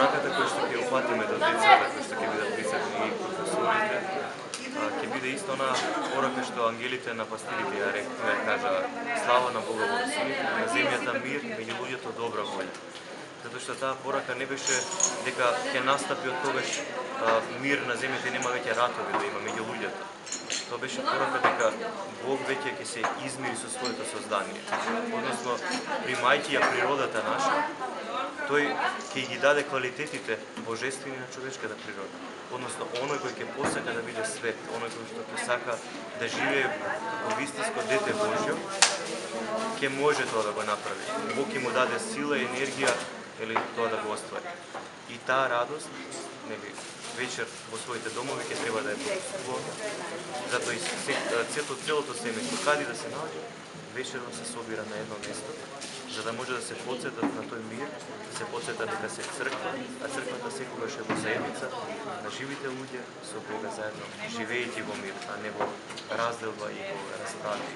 пораката која што ќе упатиме до децата, кои што ќе бидат присутни и професорите, ќе биде исто онаа порака што ангелите на пастирите ја кажа: слава на Бога во висините, на земјата мир, меѓу луѓето добра волја. Затоа што таа порака не беше дека ќе настапи од тогаш мир на земјата и нема веќе ратови да има меѓу луѓето. Тоа беше порака дека Бог веќе ќе се измири со своето создание. Односно, примајќи ја природата наша, тој ќе ги даде квалитетите божествени на човечката природа. Односно, оној кој ќе посака да биде свет, оној кој што ќе сака да живее како вистинско дете Божјо, ќе може тоа да го направи. Бог ќе му даде сила и енергија или тоа да го оствари. И таа радост, нели, вечер во своите домови ќе треба да ја почувствуваме. Затоа и целото семејство, каде да се наоѓа, вечерва се собира на едно место, за да може да се потсетат на тој мир, да се потсетат дека се црква, а црквата секогаш е во заедница на живите луѓе со Бога заедно, живеејќи во мир, а не во разделба и во расправи.